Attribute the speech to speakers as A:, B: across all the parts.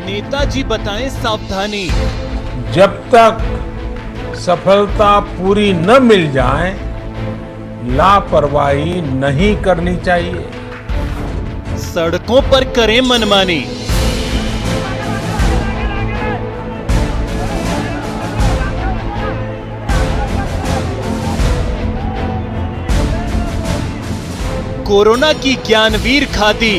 A: नेताजी बताएं सावधानी।
B: जब तक सफलता पूरी न मिल जाए, लापरवाही नहीं करनी चाहिए।
A: सड़कों पर करें मनमानी। कोरोना की ज्ञानवीर खादी।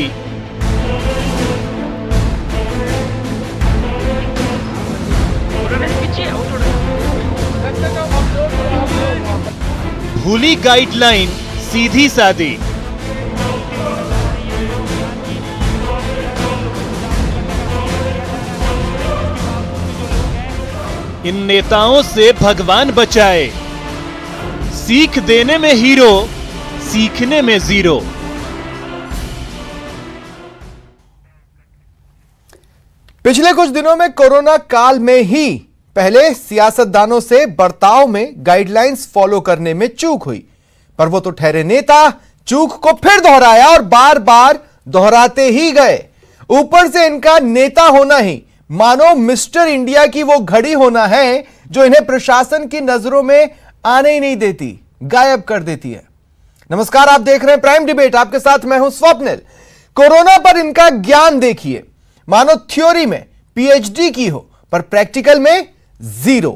A: भूली गाइडलाइन, सीधी सादी। इन नेताओं से भगवान बचाए। सीख देने में हीरो, सीखने में जीरो।
C: पिछले कुछ दिनों में कोरोना काल में ही पहले सियासतदानों से बर्ताव में गाइडलाइंस फॉलो करने में चूक हुई, पर वो तो ठहरे नेता चूक को फिर दोहराया और बार बार दोहराते ही गए। ऊपर से इनका नेता होना ही मानो मिस्टर इंडिया की वो घड़ी होना है जो इन्हें प्रशासन की नजरों में आने ही नहीं देती, गायब कर देती है। नमस्कार, आप देख रहे हैं प्राइम डिबेट, आपके साथ मैं हूं स्वप्निल। कोरोना पर इनका ज्ञान देखिए, मानो थ्योरी में पीएचडी की हो पर प्रैक्टिकल में जीरो।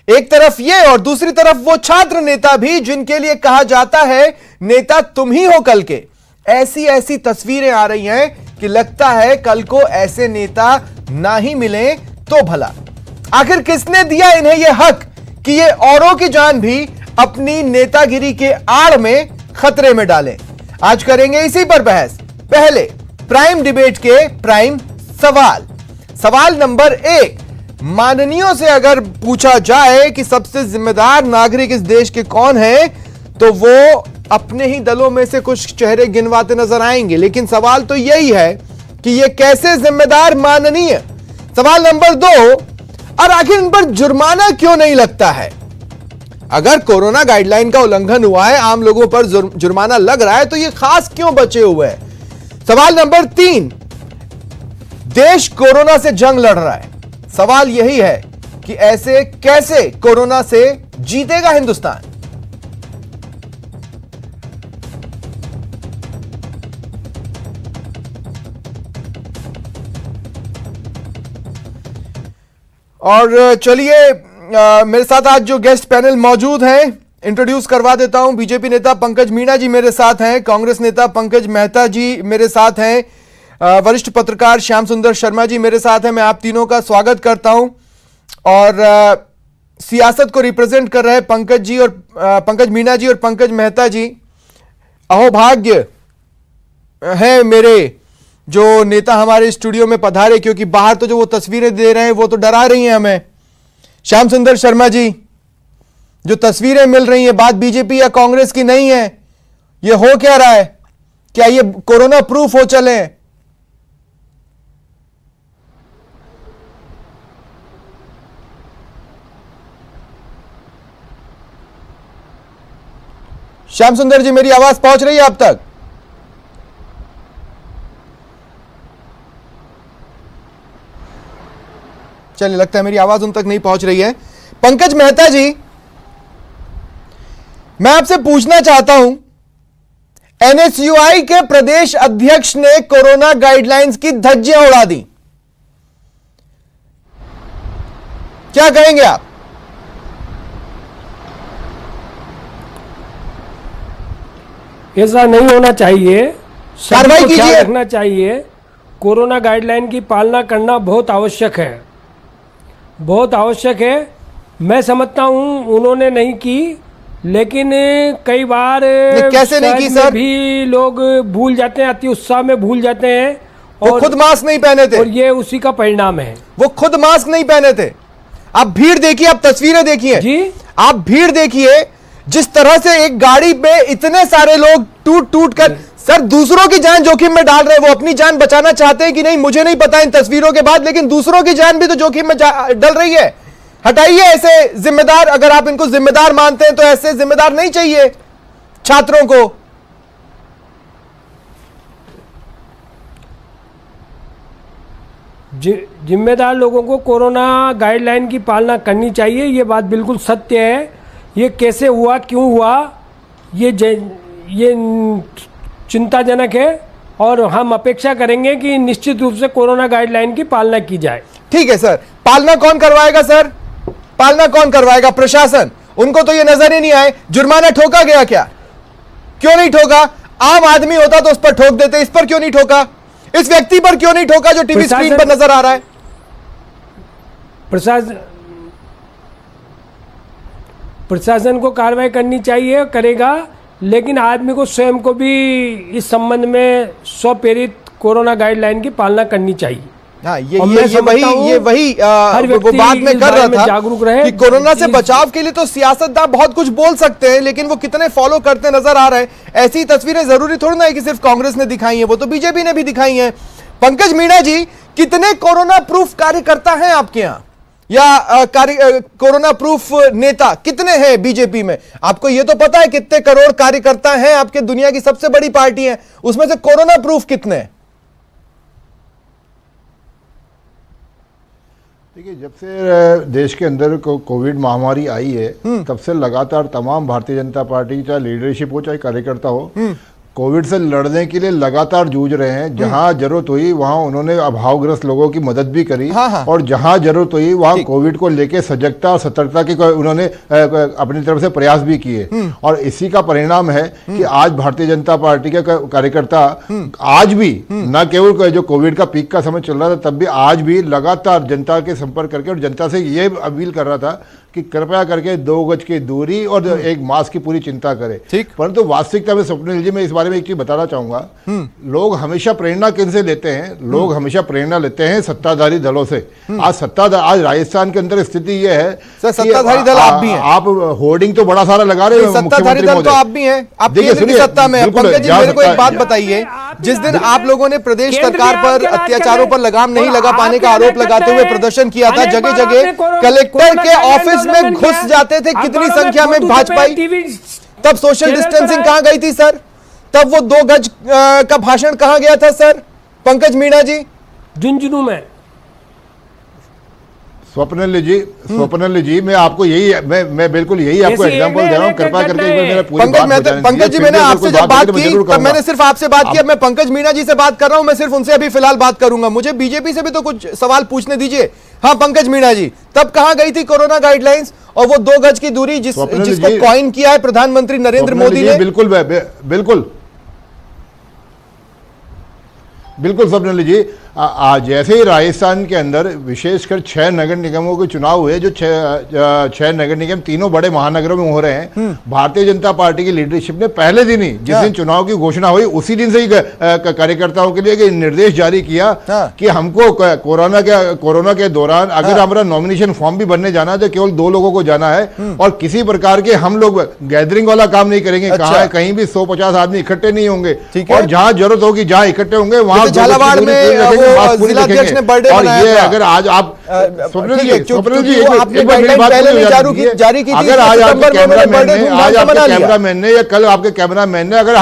C: एक तरफ ये और दूसरी तरफ वो छात्र नेता भी जिनके लिए कहा जाता है नेता तुम ही हो कल के। ऐसी ऐसी तस्वीरें आ रही हैं कि लगता है कल को ऐसे नेता ना ही मिले तो भला। आखिर किसने दिया इन्हें यह हक कि ये औरों की जान भी अपनी नेतागिरी के आड़ में खतरे में डालें? आज करेंगे इसी पर बहस। पहले प्राइम डिबेट के प्राइम सवाल नंबर 1, माननीयों से अगर पूछा जाए कि सबसे जिम्मेदार नागरिक इस देश के कौन है, तो वो अपने ही दलों में से कुछ चेहरे गिनवाते नजर आएंगे, लेकिन सवाल तो यही है कि ये कैसे जिम्मेदार माननीय। सवाल नंबर 2, और आखिर इन पर जुर्माना क्यों नहीं लगता है? अगर कोरोना गाइडलाइन का उल्लंघन हुआ है, आम लोगों पर जुर्माना लग रहा है, तो ये खास क्यों बचे हुए हैं? सवाल नंबर 3, देश कोरोना से जंग लड़ रहा है, सवाल यही है कि ऐसे कैसे कोरोना से जीतेगा हिंदुस्तान? और चलिए, मेरे साथ आज जो गेस्ट पैनल मौजूद हैं इंट्रोड्यूस करवा देता हूं। बीजेपी नेता पंकज मीणा जी मेरे साथ हैं, कांग्रेस नेता पंकज मेहता जी मेरे साथ हैं, वरिष्ठ पत्रकार श्याम सुंदर शर्मा जी मेरे साथ हैं। मैं आप तीनों का स्वागत करता हूं। और सियासत को रिप्रेजेंट कर रहे पंकज जी और पंकज मीणा जी और पंकज मेहता जी, अहोभाग्य है मेरे जो नेता हमारे स्टूडियो में पधारे, क्योंकि बाहर तो जो वो तस्वीरें दे रहे हैं वो तो डरा रही हैं हमें। श्याम सुंदर शर्मा जी, जो तस्वीरें मिल रही हैं, बात बीजेपी या कांग्रेस की नहीं है, ये हो क्या रहा है? क्या ये कोरोना प्रूफ हो चले? श्याम सुंदर जी, मेरी आवाज पहुंच रही है आप तक? चलिए, लगता है मेरी आवाज उन तक नहीं पहुंच रही है। पंकज मेहता जी, मैं आपसे पूछना चाहता हूं, एनएसयूआई के प्रदेश अध्यक्ष ने कोरोना गाइडलाइंस की धज्जियां उड़ा दी, क्या कहेंगे आप?
D: ऐसा नहीं होना चाहिए,
C: कार्रवाई
D: सभी को ख्याल
C: कीजिए।
D: रखना चाहिए। कोरोना गाइडलाइन की पालना करना बहुत आवश्यक है, बहुत आवश्यक है। मैं समझता हूं उन्होंने नहीं की, लेकिन कई बार
C: कैसे नहीं की
D: शायद में
C: सर?
D: भी लोग भूल जाते हैं, अति उत्साह में भूल जाते हैं,
C: वो खुद मास्क नहीं पहने थे,
D: और ये उसी का परिणाम है।
C: वो खुद मास्क नहीं पहने थे। आप भीड़ देखिए, आप तस्वीरें देखिए
D: जी,
C: आप भीड़ देखिए, जिस तरह से एक गाड़ी पे इतने सारे लोग टूट टूट कर सर दूसरों की जान जोखिम में डाल रहे हैं। वो अपनी जान बचाना चाहते हैं कि नहीं मुझे नहीं पता इन तस्वीरों के बाद, लेकिन दूसरों की जान भी तो जोखिम में डल रही है। हटाइए ऐसे जिम्मेदार, अगर आप इनको जिम्मेदार मानते हैं तो ऐसे जिम्मेदार नहीं चाहिए छात्रों को।
D: जिम्मेदार लोगों को कोरोना गाइडलाइन की पालना करनी चाहिए, ये बात बिल्कुल सत्य है। ये कैसे हुआ, क्यों हुआ, ये चिंताजनक है और हम अपेक्षा करेंगे कि निश्चित रूप से कोरोना गाइडलाइन की पालना की जाए।
C: ठीक है सर, पालना कौन करवाएगा सर? पालना कौन करवाएगा? प्रशासन। उनको तो ये नजर ही नहीं आए। जुर्माना ठोका गया क्या? क्यों नहीं ठोका? आम आदमी होता तो उस पर ठोक देते, इस पर क्यों नहीं ठोका? इस व्यक्ति पर क्यों नहीं ठोका जो टीवी स्क्रीन पर नजर आ रहा है?
D: प्रशासन को कार्रवाई करनी चाहिए, करेगा, लेकिन आदमी को स्वयं को भी इस संबंध में स्वप्रेरित कोरोना गाइडलाइन की पालना करनी चाहिए।
C: हाँ, ये वही वो बात में कर रहा था
D: जागरूक रहे
C: कि कोरोना से बचाव के लिए तो सियासतदान बहुत कुछ बोल सकते हैं, लेकिन वो कितने फॉलो करते नजर आ रहे हैं। ऐसी तस्वीरें जरूरी थोड़ी ना है कि सिर्फ कांग्रेस ने दिखाई है, वो तो बीजेपी ने भी दिखाई है। पंकज मीणा जी, कितने कोरोना प्रूफ कार्यकर्ता हैं आपके यहाँ, या कोरोना प्रूफ नेता कितने हैं बीजेपी में? आपको ये तो पता है कितने करोड़ कार्यकर्ता हैं आपके, दुनिया की सबसे बड़ी पार्टी है, उसमें से कोरोना प्रूफ कितने हैं?
E: देखिए, जब से देश के अंदर कोविड महामारी आई है, तब से लगातार तमाम भारतीय जनता पार्टी, चाहे लीडरशिप हो चाहे कार्यकर्ता हो, कोविड से लड़ने के लिए लगातार जूझ रहे हैं। जहां जरूरत हुई वहां उन्होंने अभावग्रस्त लोगों की मदद भी करी।
C: हाँ।
E: और जहां जरूरत हुई वहां कोविड को लेके सजगता और सतर्कता के उन्होंने अपनी तरफ से प्रयास भी किए। और इसी का परिणाम है कि आज भारतीय जनता पार्टी के कार्यकर्ता आज भी, न केवल जो कोविड का पीक का समय चल रहा था तब भी, आज भी लगातार जनता के संपर्क करके और जनता से ये अपील कर रहा था कि कृपया करके 2 गज की दूरी और एक मास्क की पूरी चिंता करें।
C: ठीक।
E: परंतु वास्तविकता में स्वप्निल जी, मैं इस बारे में एक चीज बताना चाहूंगा। लोग हमेशा प्रेरणा किन से लेते हैं? लोग हमेशा प्रेरणा लेते हैं सत्ताधारी दलों से। आज राजस्थान के अंदर स्थिति यह है,
C: सत्ताधारी दल आप भी हैं।
E: आप होर्डिंग तो बड़ा सारा लगा रहे हैं,
C: सत्ताधारी दल तो आप भी हैं, आप केंद्र की सत्ता में हैं। पंकज जी, मेरे को एक बात बताइए, जिस दिन आप लोगों ने प्रदेश सरकार पर अत्याचारों पर लगाम नहीं लगा पाने का आरोप लगाते हुए प्रदर्शन किया था, जगह जगह कलेक्टर के ऑफिस में घुस जाते थे कितनी संख्या में भाजपाई, तब सोशल डिस्टेंसिंग कहां गई थी सर? तब वो 2 गज का भाषण कहां गया था सर? पंकज मीणा जी,
D: झुंझुनू में।
E: स्वप्निल जी, मैं आपको यही मैं बिल्कुल यही आपको एग्जांपल दे रहा हूं। कृपया करके मेरा पूरी बात
C: पंकज जी, मैंने आपसे जब बात की तब मैंने सिर्फ आपसे बात की, अब मैं पंकज मीणा जी से बात कर रहा हूं। मैं सिर्फ उनसे अभी फिलहाल बात करूंगा, मुझे बीजेपी से भी तो कुछ सवाल पूछने दीजिए। हाँ पंकज मीणा जी, तब कहां गई थी कोरोना गाइडलाइंस और वो 2 गज की दूरी जिसको कॉइन किया है प्रधानमंत्री नरेंद्र मोदी ने?
E: बिल्कुल स्वप्निल जी, जैसे ही राजस्थान के अंदर विशेषकर 6 नगर निगमों के चुनाव हुए, जो 6 नगर निगम तीनों बड़े महानगरों में हो रहे हैं, भारतीय जनता पार्टी की लीडरशिप ने पहले दिन ही, जिस दिन चुनाव की घोषणा हुई, उसी दिन से ही कार्यकर्ताओं के लिए निर्देश जारी किया कि हमको कोरोना के दौरान अगर हमारा नॉमिनेशन फॉर्म भी भरने जाना है तो केवल 2 लोगों को जाना है और किसी प्रकार के हम लोग गैदरिंग वाला काम नहीं करेंगे। कहीं भी 150 आदमी इकट्ठे नहीं होंगे और जहां जरूरत होगी, जहां इकट्ठे होंगे वहां
C: झालावाड़ में जिलाध्यक्ष ने बर्थडे मनाया था।
E: अगर आज आप स्वप्निल जी
C: जारी की थी,
E: अगर आज आपके कैमरामैन ने या कल आपके कैमरामैन ने अगर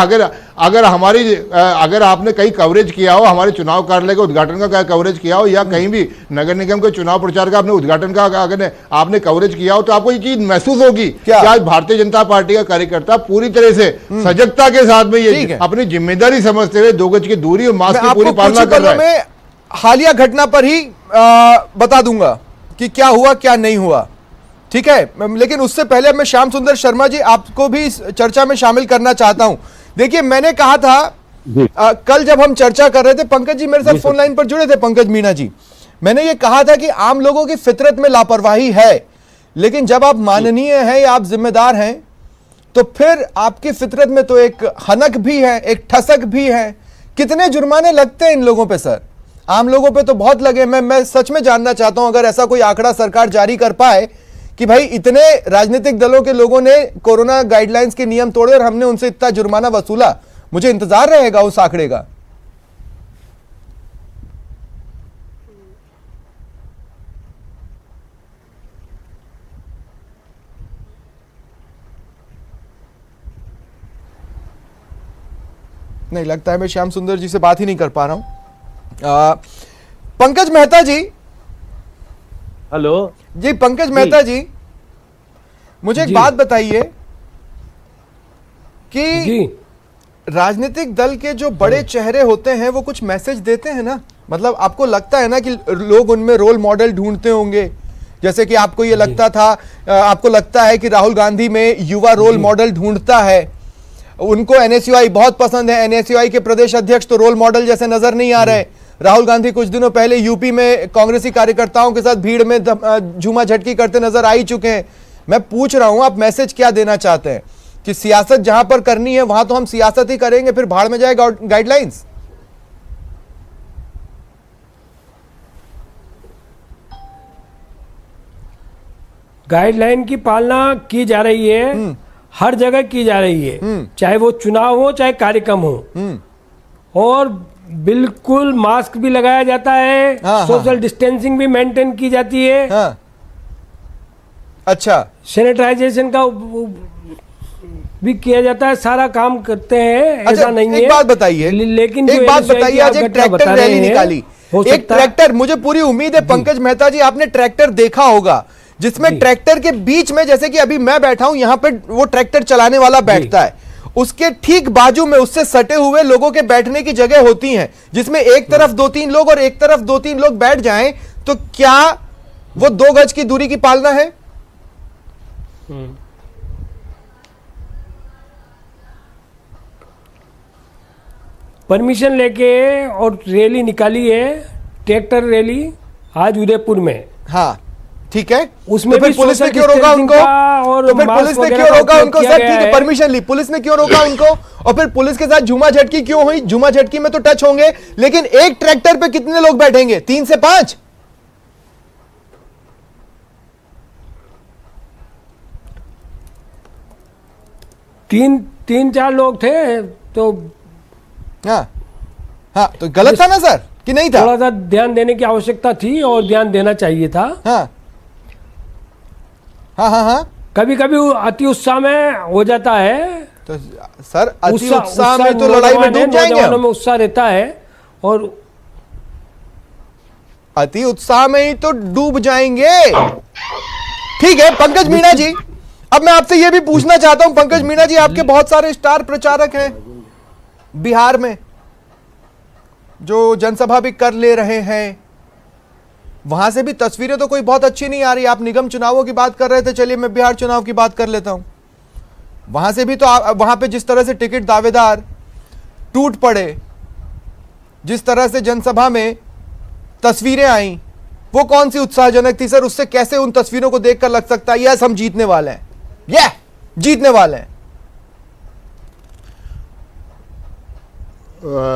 E: आपने कहीं कवरेज किया हो, हमारे चुनाव कार्यालय के उद्घाटन का कवरेज किया हो या कहीं भी नगर निगम के चुनाव प्रचार का आपने उद्घाटन का अगर आपने कवरेज किया हो, तो आपको ये चीज महसूस होगी कि आज भारतीय जनता पार्टी का कार्यकर्ता पूरी तरह से सजगता के साथ में ये अपनी जिम्मेदारी समझते हुए 2 गज की दूरी और मास्क की पूरी पालना कर रहा है।
C: हालिया घटना पर ही बता दूंगा कि क्या हुआ क्या नहीं हुआ, ठीक है? लेकिन उससे पहले मैं श्याम सुंदर शर्मा जी आपको भी इस चर्चा में शामिल करना चाहता हूं। देखिए, मैंने कहा था कल जब हम चर्चा कर रहे थे, पंकज जी मेरे साथ फोन लाइन पर जुड़े थे, पंकज मीणा जी, मैंने ये कहा था कि आम लोगों की फितरत में लापरवाही है, लेकिन जब आप माननीय हैं या आप जिम्मेदार हैं तो फिर आपकी फितरत में तो एक हनक भी है, एक ठसक भी है। कितने जुर्माने लगते हैं इन लोगों पे सर? आम लोगों पे तो बहुत लगे। मैं सच में जानना चाहता हूं, अगर ऐसा कोई आंकड़ा सरकार जारी कर पाए कि भाई इतने राजनीतिक दलों के लोगों ने कोरोना गाइडलाइंस के नियम तोड़े और हमने उनसे इतना जुर्माना वसूला, मुझे इंतजार रहेगा उस आंकड़े का। नहीं लगता है, मैं श्याम सुंदर जी से बात ही नहीं कर पा रहा हूं। पंकज मेहता जी,
F: हेलो
C: जी पंकज मेहता जी, मुझे एक
D: जी।
C: बात बताइए कि
D: जी
C: राजनीतिक दल के जो बड़े चेहरे होते हैं वो कुछ मैसेज देते हैं ना, मतलब आपको लगता है ना कि लोग उनमें रोल मॉडल ढूंढते होंगे, जैसे कि आपको ये लगता था, आपको लगता है कि राहुल गांधी में युवा रोल मॉडल ढूंढता है, उनको एनएसयूआई बहुत पसंद है, एनएसयूआई के प्रदेश अध्यक्ष तो रोल मॉडल जैसे नजर नहीं आ रहे। राहुल गांधी कुछ दिनों पहले यूपी में कांग्रेसी कार्यकर्ताओं के साथ भीड़ में झूमा झटकी करते नजर आ ही चुके हैं। मैं पूछ रहा हूं आप मैसेज क्या देना चाहते हैं कि सियासत जहां पर करनी है वहां तो हम सियासत ही करेंगे, फिर भाड़ में जाए गाइडलाइंस?
D: गाइडलाइन की पालना की जा रही है, हर जगह की जा रही है, चाहे वो चुनाव हो चाहे कार्यक्रम हो, और बिल्कुल मास्क भी लगाया जाता है,
C: हाँ,
D: सोशल डिस्टेंसिंग भी मेंटेन की जाती है,
C: हाँ, अच्छा,
D: सैनिटाइजेशन का भी किया जाता है, सारा काम करते हैं,
C: अच्छा,
D: ऐसा नहीं है।
C: एक बात बताइए,
D: लेकिन
C: एक
D: जो
C: बात
D: NSY
C: बताइए,
D: की
C: आज
D: आप
C: एक
D: घटना
C: ट्रैक्टर
D: बता रहे
C: रैली
D: हैं,
C: निकाली,
D: हो
C: एक
D: सकता है-
C: ट्रैक्टर, मुझे पूरी उम्मीद है पंकज मेहता जी आपने ट्रैक्टर देखा होगा, जिसमें
D: जी।
C: ट्रैक्टर के बीच में, जैसे कि अभी मैं बैठा हूं यहां पे, वो ट्रैक्टर चलाने वाला बैठता है, उसके ठीक बाजू में उससे सटे हुए लोगों के बैठने की जगह होती हैं, जिसमें एक तरफ 2-3 लोग और एक तरफ 2-3 लोग बैठ जाएं, तो क्या वो 2 गज की दूरी की पालना है?
D: परमिशन लेके और रैली निकाली है, ट्रैक्टर रैली आज उदयपुर में।
C: हाँ, ठीक है,
D: उसमें
C: तो फिर
D: भी
C: पुलिस ने
D: social
C: क्यों रोका
D: distancing
C: उनको?
D: का और
C: तो फिर
D: मास्क
C: पुलिस ने
D: वगैरह
C: क्यों
D: का
C: रोका
D: उपयोग
C: उनको?
D: किया
C: सर
D: गया
C: ठीक है,
D: है।
C: परमिशन ली, पुलिस ने क्यों रोका उनको? और फिर पुलिस के साथ झूमा झटकी क्यों हुई? झूमा झटकी में तो टच होंगे, लेकिन एक ट्रैक्टर पे कितने लोग बैठेंगे? 3 से 5?
D: तीन चार लोग थे, तो
C: हाँ, हाँ, तो गलत था ना सर कि नहीं था?
D: थोड़ा सा ध्यान देने की आवश्यकता थी और ध्यान देना चाहिए था।
C: हाँ, हाँ, हाँ, हाँ,
D: कभी कभी अति उत्साह में हो जाता है,
C: तो सर अति उत्साह में तो लड़ाई में
D: नौजवान है,
C: डूब जाएंगे
D: नौजवानों
C: हम।
D: में उत्साह रहता है, और
C: अति उत्साह में ही तो डूब जाएंगे। ठीक है पंकज मीणा जी, अब मैं आपसे यह भी पूछना चाहता हूं, पंकज मीणा जी, आपके बहुत सारे स्टार प्रचारक हैं बिहार में जो जनसभा भी कर ले रहे हैं, वहां से भी तस्वीरें तो कोई बहुत अच्छी नहीं आ रही। आप निगम चुनावों की बात कर रहे थे, चलिए मैं बिहार चुनाव की बात कर लेता हूं। वहां से भी तो वहां पे जिस तरह से टिकट दावेदार टूट पड़े, जिस तरह से जनसभा में तस्वीरें आई, वो कौन सी उत्साहजनक थी सर? उससे कैसे उन तस्वीरों को देखकर लग सकता है यस हम जीतने वाले हैं, जीतने वाले हैं?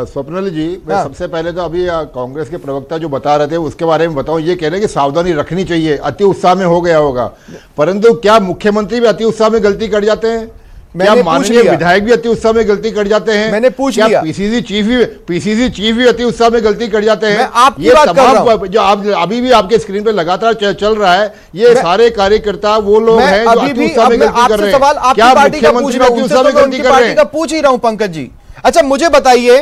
E: स्वप्नल जी, मैं
C: हाँ।
E: सबसे पहले तो अभी कांग्रेस के प्रवक्ता जो बता रहे थे उसके बारे में बताऊं, ये कह रहे हैं कि सावधानी रखनी चाहिए, अति उत्साह में हो गया होगा, परंतु क्या मुख्यमंत्री भी अति उत्साह में गलती कर जाते हैं? क्या
C: मैंने पूछ
E: माननीय
C: लिया।
E: विधायक भी अति उत्साह में गलती कर जाते हैं?
C: मैंने पूछ
E: क्या
C: लिया।
E: पीसीसी चीफ भी अति उत्साह में गलती कर जाते हैं?
C: मैं आपकी
E: ये
C: बात कर रहा
E: तमाम जो आप अभी भी आपके स्क्रीन पे लगातार चल रहा है, ये सारे कार्यकर्ता वो लोग
C: मैं
E: हैं जो
C: अभी
E: अति
C: भी
E: उत्साह में
C: मैं
E: गलती कर
C: आपसे
E: रहे
C: सवाल
E: हैं।
C: आपकी
E: क्या
C: पार्टी का पूछ
E: मुख्यमंत्री
C: रहा हूं,
E: अति
C: उनसे
E: उत्साह
C: तो
E: में
C: मैं
E: गलती
C: उनकी
E: कर रहे
C: पार्टी
E: हैं?
C: का पूछ ही रहा हूं पंकज जी। अच्छा मुझे बताइए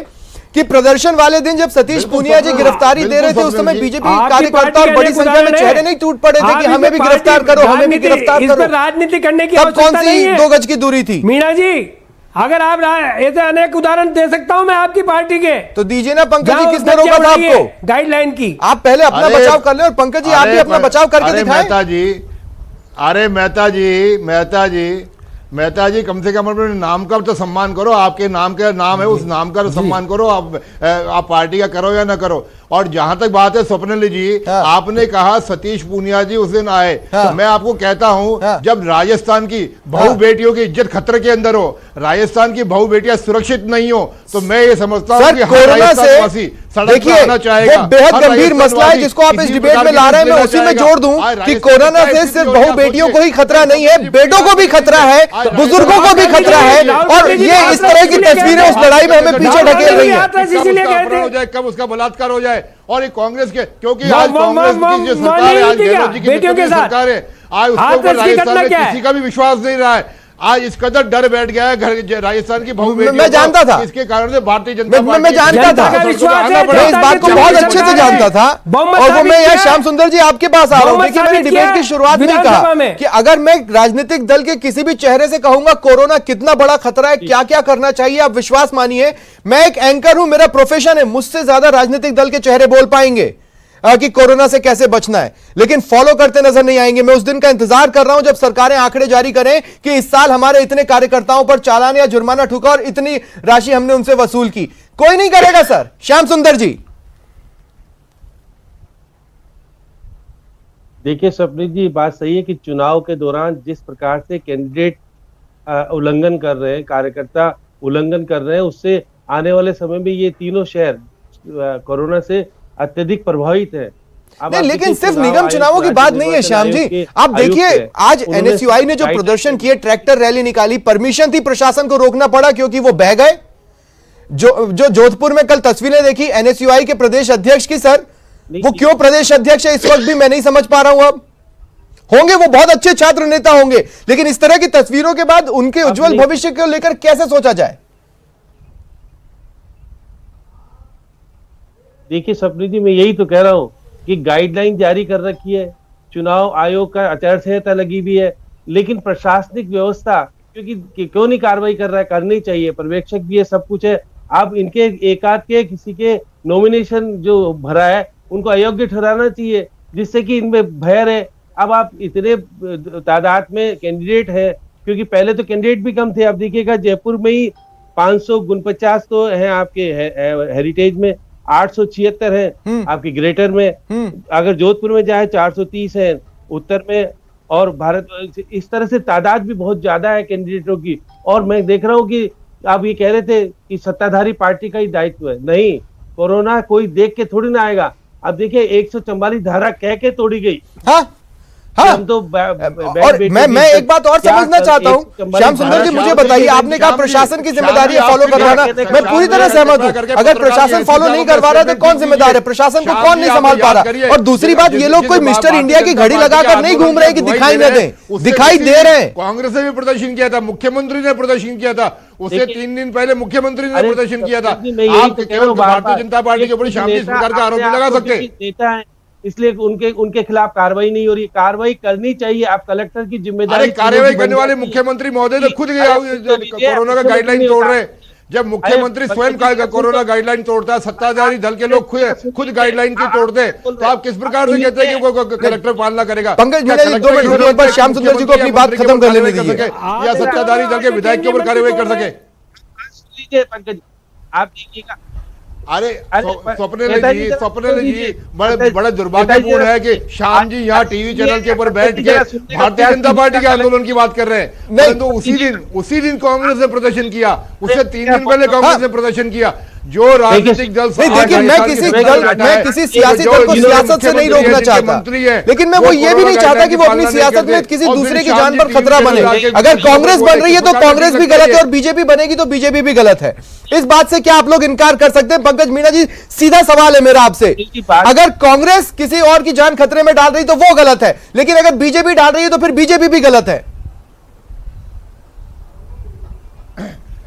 C: कि प्रदर्शन वाले दिन जब सतीश
E: बिल्कुल
C: पूनिया जी
E: स्वप्निल,
C: गिरफ्तारी दे रहे थे,
E: बिल्कुल
C: उस समय
E: स्वप्निल जी।
C: बीजेपी
D: आपकी
C: कार्यकर्ता
D: पार्टी
C: और बड़ी
D: अनेक
C: संख्या में
D: उदाहरण
C: चेहरे
D: है।
C: नहीं टूट पड़े थे कि
D: आपकी
C: हमें भी
D: पार्टी
C: गिरफ्तार करो, हमें भी
D: राजनीति-
C: गिरफ्तार
D: इस
C: करो।
D: पर राजनीति करने की
C: तब कौन
D: आवश्यकता नहीं
C: सी
D: है।
C: 2 गज की दूरी थी?
D: मीणा जी, अगर आप ऐसे अनेक उदाहरण दे सकता हूं मैं आपकी पार्टी के,
C: तो दीजिए ना पंकज जी,
D: जहां
C: किसने रोका था आपको?
D: गाइडलाइन की?
C: आप पहले अपना
E: अरे-
C: बचाव कर ले, और पंकज जी आप भी अपना बचाव करके
E: अरे
C: दिखाएं।
E: मेहता जी कम से कम अपने नाम का तो सम्मान करो, आपके नाम है, उस नाम का तो सम्मान करो, आप पार्टी का करो या ना करो। और जहां तक बात है स्वप्निल जी,
C: हाँ।
E: आपने कहा सतीश पूनिया जी उस दिन आए,
C: हाँ।
E: तो मैं आपको कहता हूं,
C: हाँ।
E: जब राजस्थान की बहू
C: हाँ।
E: बेटियों की इज्जत खतरे के अंदर हो, राजस्थान की बहू बेटियां सुरक्षित नहीं हो, तो मैं ये समझता हूं
C: सर
E: कि हर
C: कोरोना
E: राजस्थानवासी
C: से
E: सड़क पर
C: देखिए
E: आना चाहेगा।
C: वो बेहद
E: हर
C: गंभीर मसला है
E: राजस्थानवासी
C: जिसको आप इस
E: किसी
C: डिबेट
E: प्रकार
C: में
E: की
C: ला रहे हैं। मैं
E: लेना
C: उसी में
E: चाहेगा।
C: जोड़ दूं
E: आज
C: कि
E: राजस्थान
C: कोरोना
E: की
C: से
E: स्थिति
C: सिर्फ
E: हो
C: बहु
E: गया,
C: बेटियों को ही
E: सोचिए।
C: खतरा नहीं है, बेटों को भी खतरा है, बुजुर्गों को भी खतरा है, और ये इस तरह की तस्वीरें उस लड़ाई में हमें पीछे ढकेल रही है।
E: कब उसका बलात्कार हो जाए, और ये कांग्रेस के, क्योंकि
D: वाह,
E: आज
D: वाह,
E: कांग्रेस
D: वाह,
E: की जो
D: वाह,
E: सरकार है, आज
D: नहीं
E: गहलोत जी की
D: बेटियों के
E: नेतृत्व में
D: साथ।
E: सरकार है, आज उसके
D: आज
E: ऊपर
D: इसकी घटना
E: राजस्थान में
D: क्या है?
E: किसी का भी विश्वास नहीं रहा है। आज इस कदर डर बैठ गया है घर राजस्थान की बहु बेटियों
C: मैं जानता
E: को,
C: था।
E: इसके कारण से भारतीय जनता
C: मैं
E: पार्टी
C: जानता
D: जनता
C: था,
D: का विश्वास है,
C: मैं इस बात को बहुत अच्छे से जानता था।
D: बहुमत
C: और वो
D: साबित
C: मैं
D: किया
C: यहाँ
D: है।
C: श्याम सुंदर जी आपके पास आ रहा हूँ।
D: बहुमत
C: देखिए मैंने
D: साबित
C: डिबेट
D: किया
C: की शुरुआत में
D: विधानसभा
C: कहा
D: में।
C: कि अगर मैं राजनीतिक दल के किसी भी चेहरे से कहूंगा कोरोना कितना बड़ा खतरा है, क्या क्या करना चाहिए, आप विश्वास मानिए मैं एक एंकर हूं, मेरा प्रोफेशन है, मुझसे ज्यादा राजनीतिक दल के चेहरे बोल पाएंगे कि कोरोना से कैसे बचना है, लेकिन फॉलो करते नजर नहीं आएंगे। मैं उस दिन का इंतजार कर रहा हूं जब सरकारें आंकड़े जारी करें कि इस साल हमारे इतने कार्यकर्ताओं पर चालान या जुर्माना ठुका और इतनी राशि हमने उनसे वसूल की। कोई नहीं करेगा सर। श्याम सुंदर जी,
F: देखिए स्वप्निल जी, बात सही है कि चुनाव के दौरान जिस प्रकार से कैंडिडेट उल्लंघन कर रहे हैं, कार्यकर्ता उल्लंघन कर रहे हैं, उससे आने वाले समय में ये तीनों शहर कोरोना से अत्यधिक प्रभावित है।
C: नहीं, लेकिन सिर्फ निगम चुनावों की बात नहीं है श्याम जी। आप देखिए आज एनएसयूआई ने जो प्रदर्शन किए, ट्रैक्टर रैली निकाली, परमिशन थी, प्रशासन को रोकना पड़ा क्योंकि वो बह गए। जो जोधपुर में कल तस्वीरें देखी एनएसयूआई के प्रदेश अध्यक्ष की, सर वो क्यों प्रदेश अध्यक्ष है इस वक्त भी मैं नहीं समझ पा रहा हूं। अब होंगे वो बहुत अच्छे छात्र नेता होंगे, लेकिन इस तरह की तस्वीरों के बाद उनके उज्जवल भविष्य को लेकर कैसे सोचा जाए।
F: देखिए स्वप्निल जी, मैं यही तो कह रहा हूं कि गाइडलाइन जारी कर रखी है, चुनाव आयोग का आचार संहिता लगी हुई है, लेकिन प्रशासनिक व्यवस्था क्योंकि क्यों नहीं कार्रवाई कर रहा है, करनी चाहिए, पर्यवेक्षक भी है, सब कुछ है। आप इनके एकाध के किसी के नॉमिनेशन जो भरा है उनको अयोग्य ठहराना चाहिए, जिससे कि इनमें भय रहे। अब आप इतने तादाद में कैंडिडेट है, क्योंकि पहले तो कैंडिडेट भी कम थे। आप देखिएगा जयपुर में ही 549 तो हैं आपके हेरिटेज में, 876 हैं आपके ग्रेटर में, अगर जोधपुर में जाए 430 है उत्तर में, और भारत इस तरह से तादाद भी बहुत ज्यादा है कैंडिडेटों की। और मैं देख रहा हूँ कि आप ये कह रहे थे कि सत्ताधारी पार्टी का ही दायित्व है, नहीं, कोरोना कोई देख के थोड़ी ना आएगा। अब देखिए 144 धारा कह के तोड़ी गई।
C: हाँ हाँ,
F: हम तो
C: और मैं एक बात और समझना चाहता हूं श्याम सुंदर जी, मुझे बताइए, आपने कहा प्रशासन की जिम्मेदारी है फॉलो करवाना, मैं पूरी तरह सहमत हूं। अगर प्रशासन फॉलो नहीं करवा रहा तो कौन जिम्मेदार है, प्रशासन को कौन नहीं संभाल पा रहा। और दूसरी बात, ये लोग कोई मिस्टर इंडिया की घड़ी लगाकर नहीं घूम रहे कि दिखाई न दें, दिखाई दे रहे हैं।
E: कांग्रेस ने भी प्रदर्शन किया था, मुख्यमंत्री ने प्रदर्शन किया था, उससे 3 दिन पहले मुख्यमंत्री ने प्रदर्शन किया था। आप केवल भारतीय जनता पार्टी के ऊपर शांति सरकार का आरोप लगा सकते हैं,
F: इसलिए उनके खिलाफ कार्रवाई नहीं हो रही। कार्रवाई करनी चाहिए, आप कलेक्टर की जिम्मेदारी।
E: कार्रवाई करने वाले मुख्यमंत्री महोदय तो खुद कोरोना का गाइडलाइन तोड़ रहे हैं। जब मुख्यमंत्री स्वयं कोरोना गाइडलाइन तोड़ता है, सत्ताधारी दल के लोग खुद गाइडलाइन की तोड़ते हैं, तो आप किस प्रकार से कहते हैं कि वो कलेक्टर पालना करेगा।
C: पंकज मीणा जी 2 मिनट रुकिए, पर श्याम सुंदर जी को अपनी बात खत्म कर लेने दीजिए,
E: या सत्ताधारी दल के विधायक के ऊपर कार्रवाई कर सके।
F: पंकज, आप देखिएगा,
E: अरे स्वप्निल जी बड़े दुर्भाग्यपूर्ण है कि शाम जी यहाँ टीवी चैनल के ऊपर बैठ के भारतीय जनता पार्टी के आंदोलन की बात कर रहे हैं, परंतु उसी दिन कांग्रेस ने प्रदर्शन किया, उससे 3 दिन पहले कांग्रेस ने प्रदर्शन किया। जो राजनीतिक दल,
C: देखिए मैं किसी सियासी दल को सियासत से नहीं रोकना चाहता, लेकिन मैं वो ये भी नहीं चाहता कि वो अपनी सियासत में किसी दूसरे की जान पर खतरा बने। अगर कांग्रेस बन रही है तो कांग्रेस भी गलत है, और बीजेपी बनेगी तो बीजेपी भी गलत है। इस बात से क्या आप लोग इनकार कर सकते हैं? पंकज मीणा जी, सीधा सवाल है मेरा आपसे, अगर कांग्रेस किसी और की जान खतरे में डाल रही तो वो गलत है, लेकिन अगर बीजेपी डाल रही है तो फिर बीजेपी भी गलत है।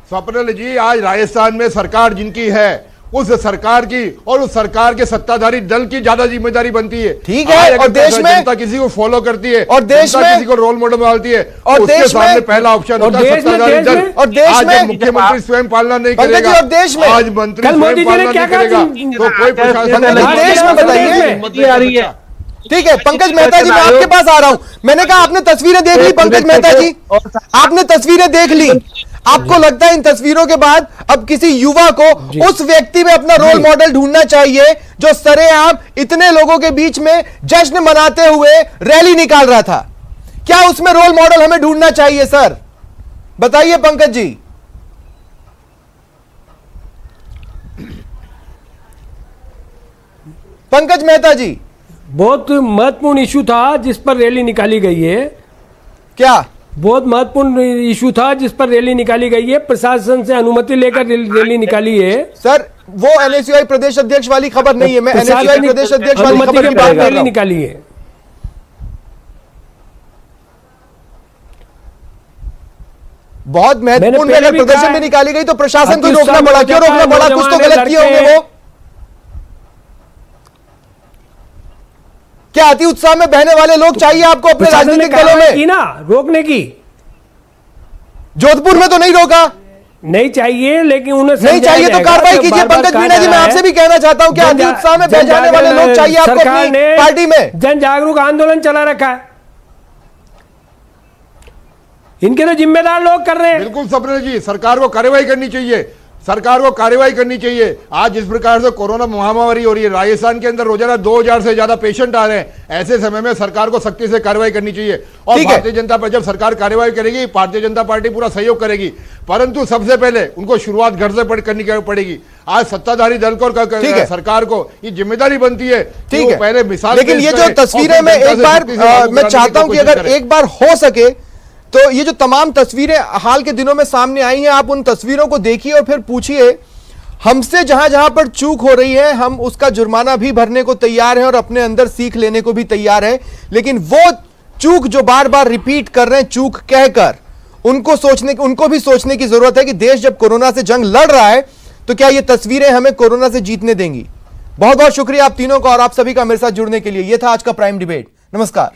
E: स्वप्निल जी, आज राजस्थान में सरकार जिनकी है, उस सरकार की और उस सरकार के सत्ताधारी दल की ज्यादा जिम्मेदारी बनती है।
C: ठीक है, और देश में
E: जनता किसी को फॉलो करती है,
C: और देश में
E: किसी को रोल मॉडल बनाती है,
C: और
E: उसके
C: देश
E: सामने
C: में
E: पहला ऑप्शन होता है सत्ताधारी दल।
C: और देश
E: आज
C: में
E: मुख्यमंत्री स्वयं पालना नहीं करेगा,
C: और देश में
E: आज मंत्री स्वयं पालना नहीं करेगा, तो कोई प्रशासन
C: देश में बताइए
F: आ रही है।
C: ठीक है पंकज मेहता जी, मैं आपके पास आ रहा हूं। मैंने कहा आपने तस्वीरें देख ली पंकज मेहता जी, आपने तस्वीरें देख ली, आपको लगता है इन तस्वीरों के बाद अब किसी युवा को उस व्यक्ति में अपना रोल मॉडल ढूंढना चाहिए जो सरेआम इतने लोगों के बीच में जश्न मनाते हुए रैली निकाल रहा था? क्या उसमें रोल मॉडल हमें ढूंढना चाहिए सर? बताइए पंकज जी। पंकज मेहता जी,
D: बहुत महत्वपूर्ण इशू था जिस पर रैली निकाली गई है।
C: क्या
D: बहुत महत्वपूर्ण इशू था जिस पर रैली निकाली गई है, प्रशासन से अनुमति लेकर रैली निकाली है।
C: सर वो एनएसयूआई प्रदेश अध्यक्ष वाली खबर नहीं है, मैं एनएसयूआई प्रदेश अध्यक्ष वाली खबर की बात कर रहा हूं।
D: निकाली है।
C: बहुत महत्वपूर्ण
D: पहले
C: अगर
D: भी
C: प्रदर्शन
D: कहा
C: में
D: है।
C: निकाली गई तो प्रशासन को ही
D: अति
C: रोकना पड़ा, क्यों
D: उत्साह
C: रोकना
D: में
C: पड़ा? कुछ तो
D: नौजवान
C: गलत किए होंगे
D: लड़के
C: वो। क्या अति उत्साह में बहने वाले लोग चाहिए आपको अपने
D: प्रशासन ने
C: राजनीतिक दलों
D: कार्रवाई की
C: में?
D: ना रोकने की,
C: जोधपुर में तो नहीं रोका,
D: नहीं चाहिए, लेकिन उन्हें
C: नहीं
D: समझाया
C: चाहिए तो
D: जाएगा
C: कार्रवाई
D: कि
C: कीजिए।
D: बार-बार
C: पंकज
D: कहा
C: मीणा जी,
D: जा
C: मैं
D: रहा
C: आपसे
D: है,
C: भी कहना चाहता हूं कि अति उत्साह में बह जाने वाले लोग चाहिए आपको
D: सरकार
C: अपनी
D: ने
C: पार्टी में।
D: जन जागरूक आंदोलन चला रखा है, इनके तो जिम्मेदार लोग कर रहे हैं।
E: बिल्कुल सपने जी, सरकार को कार्रवाई करनी चाहिए, सरकार को कार्रवाई करनी चाहिए। आज जिस प्रकार से कोरोना महामारी हो रही है, राजस्थान के अंदर रोजाना 2000 से ज्यादा पेशेंट आ रहे हैं, ऐसे समय में सरकार को सख्ती से कार्रवाई करनी चाहिए। और
C: ठीक है।
E: भारतीय जनता पार्टी, जब सरकार कार्रवाई करेगी, भारतीय जनता पार्टी पूरा सहयोग करेगी, परंतु सबसे पहले उनको शुरुआत घर से करनी पड़ेगी। आज सत्ताधारी दल को
C: ठीक है।
E: सरकार को ये जिम्मेदारी बनती है कि
C: ठीक
E: वो
C: है,
E: पहले मिसाल
C: लेकिन
E: पेश
C: ये
E: करे
C: जो
E: और
C: तस्वीरें
E: फिर
C: मैं
E: जनता
C: एक
E: से
C: बार
E: सख्ती से लागू
C: मैं
E: कराने
C: चाहता
E: की
C: हूं कि
E: कोशिश
C: अगर
E: करें।
C: एक बार हो सके तो ये जो तमाम तस्वीरें हाल के दिनों में सामने आई हैं, आप उन तस्वीरों को देखिए और फिर पूछिए, हमसे जहां जहां पर चूक हो रही है हम उसका जुर्माना भी भरने को तैयार हैं और अपने अंदर सीख लेने को भी तैयार हैं, लेकिन वो चूक जो बार बार रिपीट कर रहे हैं चूक कहकर, उनको भी सोचने की जरूरत है कि देश जब कोरोना से जंग लड़ रहा है तो क्या ये तस्वीरें हमें कोरोना से जीतने देंगी। बहुत बहुत शुक्रिया आप तीनों का और आप सभी का मेरे साथ जुड़ने के लिए। यह था आज का प्राइम डिबेट। नमस्कार।